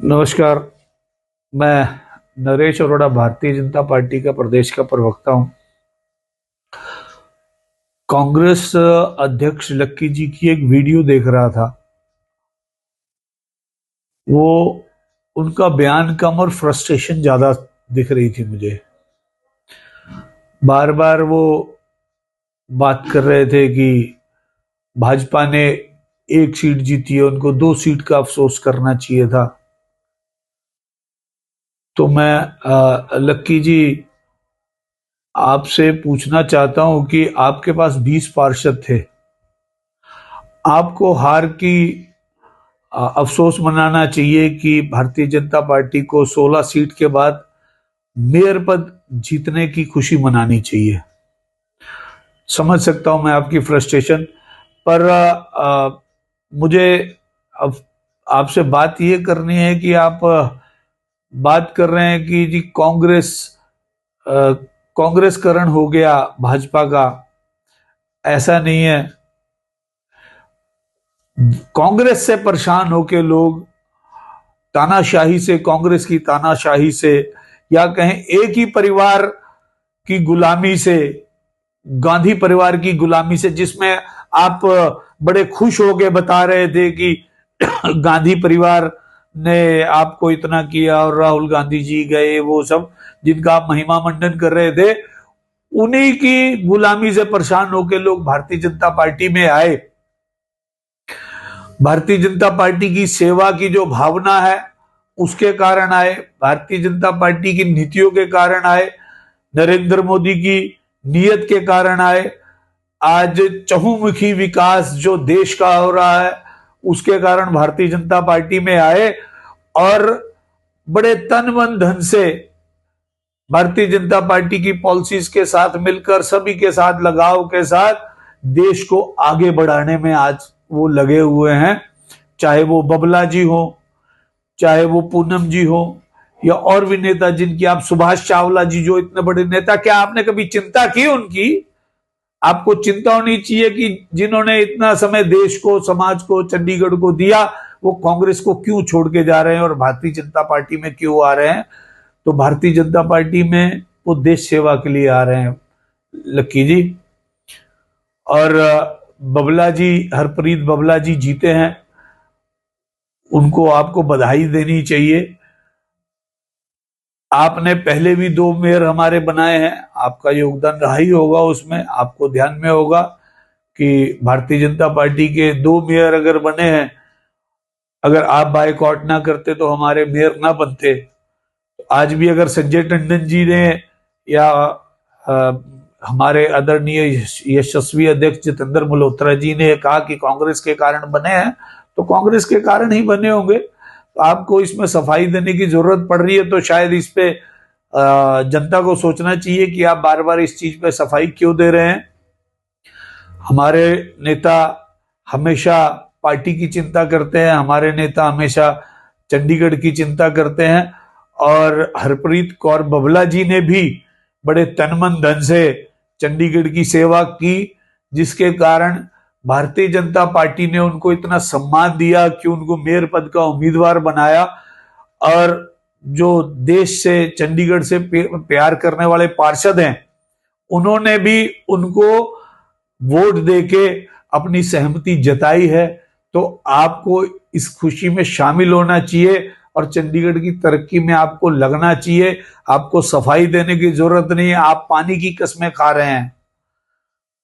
नमस्कार। मैं नरेश अरोड़ा भारतीय जनता पार्टी का प्रदेश का प्रवक्ता हूं। कांग्रेस अध्यक्ष लक्की जी की एक वीडियो देख रहा था। वो उनका बयान कम और फ्रस्ट्रेशन ज्यादा दिख रही थी मुझे। बार बार वो बात कर रहे थे कि भाजपा ने एक सीट जीती है, उनको 2 सीट का अफसोस करना चाहिए था। तो मैं लक्की जी आपसे पूछना चाहता हूं कि आपके पास 20 पार्षद थे, आपको हार की अफसोस मनाना चाहिए कि भारतीय जनता पार्टी को 16 सीट के बाद मेयर पद जीतने की खुशी मनानी चाहिए। समझ सकता हूं मैं आपकी फ्रस्ट्रेशन, पर मुझे अब आपसे बात ये करनी है कि आप बात कर रहे हैं कि जी कांग्रेसकरण हो गया भाजपा का। ऐसा नहीं है। कांग्रेस से परेशान होके लोग तानाशाही से, कांग्रेस की तानाशाही से, या कहें एक ही परिवार की गुलामी से, गांधी परिवार की गुलामी से, जिसमें आप बड़े खुश होके बता रहे थे कि गांधी परिवार ने आपको इतना किया और राहुल गांधी जी गए, वो सब जिनका आप महिमा मंडन कर रहे थे, उन्हीं की गुलामी से परेशान होकर लोग भारतीय जनता पार्टी में आए। भारतीय जनता पार्टी की सेवा की जो भावना है उसके कारण आए, भारतीय जनता पार्टी की नीतियों के कारण आए, नरेंद्र मोदी की नीयत के कारण आए। आज चहुमुखी विकास जो देश का हो रहा है उसके कारण भारतीय जनता पार्टी में आए और बड़े तन मन धन से भारतीय जनता पार्टी की पॉलिसीज के साथ मिलकर, सभी के साथ लगाव के साथ देश को आगे बढ़ाने में आज वो लगे हुए हैं। चाहे वो बबला जी हो, चाहे वो पूनम जी हो, या और भी नेता जिनकी आप, सुभाष चावला जी जो इतने बड़े नेता, क्या आपने कभी चिंता की उनकी? आपको चिंता होनी चाहिए कि जिन्होंने इतना समय देश को, समाज को, चंडीगढ़ को दिया, वो कांग्रेस को क्यों छोड़ के जा रहे हैं और भारतीय जनता पार्टी में क्यों आ रहे हैं। तो भारतीय जनता पार्टी में वो देश सेवा के लिए आ रहे हैं लक्की जी। और बबला जी, हरप्रीत बबला जी जीते हैं, उनको आपको बधाई देनी चाहिए। आपने पहले भी 2 मेयर हमारे बनाए हैं, आपका योगदान रहा ही होगा उसमें। आपको ध्यान में होगा कि भारतीय जनता पार्टी के 2 मेयर अगर बने हैं, अगर आप बायकॉट ना करते तो हमारे मेयर ना बनते। आज भी अगर संजय टंडन जी ने या हमारे आदरणीय यशस्वी अध्यक्ष जितेंद्र मल्होत्रा जी ने कहा कि कांग्रेस के कारण बने हैं, तो कांग्रेस के कारण ही बने होंगे। तो आपको इसमें सफाई देने की जरूरत पड़ रही है, तो शायद इस पे जनता को सोचना चाहिए कि आप बार बार इस चीज पे सफाई क्यों दे रहे हैं। हमारे नेता हमेशा पार्टी की चिंता करते हैं, हमारे नेता हमेशा चंडीगढ़ की चिंता करते हैं। और हरप्रीत कौर बबला जी ने भी बड़े तन मन धन से चंडीगढ़ की सेवा की, जिसके कारण भारतीय जनता पार्टी ने उनको इतना सम्मान दिया कि उनको मेयर पद का उम्मीदवार बनाया। और जो देश से, चंडीगढ़ से प्यार करने वाले पार्षद हैं, उन्होंने भी उनको वोट देके अपनी सहमति जताई है। तो आपको इस खुशी में शामिल होना चाहिए और चंडीगढ़ की तरक्की में आपको लगना चाहिए। आपको सफाई देने की जरूरत नहीं है। आप पानी की कस्में खा रहे हैं,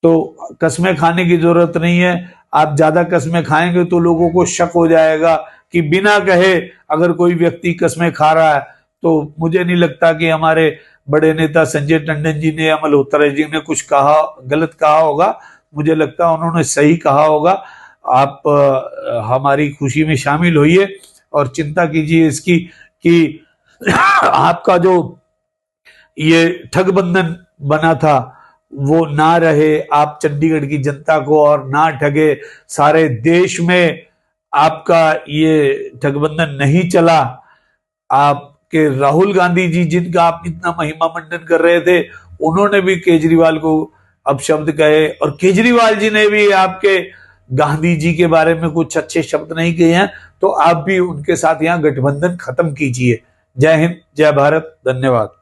तो कस्में खाने की जरूरत नहीं है। आप ज्यादा कस्में खाएंगे तो लोगों को शक हो जाएगा कि बिना कहे अगर कोई व्यक्ति कस्में खा रहा है। तो मुझे नहीं लगता कि हमारे बड़े नेता संजय टंडन जी ने या मल्होत्रा जी ने कुछ कहा, गलत कहा होगा। मुझे लगता है उन्होंने सही कहा होगा। आप हमारी खुशी में शामिल होइए और चिंता कीजिए इसकी कि आपका जो ये ठगबंधन बना था वो ना रहे, आप चंडीगढ़ की जनता को और ना ठगे। सारे देश में आपका ये ठगबंधन नहीं चला। आपके राहुल गांधी जी, जिनका आप इतना महिमा मंडन कर रहे थे, उन्होंने भी केजरीवाल को अपशब्द कहे, और केजरीवाल जी ने भी आपके गांधी जी के बारे में कुछ अच्छे शब्द नहीं कहे हैं। तो आप भी उनके साथ यहाँ गठबंधन खत्म कीजिए। जय हिंद, जय भारत, धन्यवाद।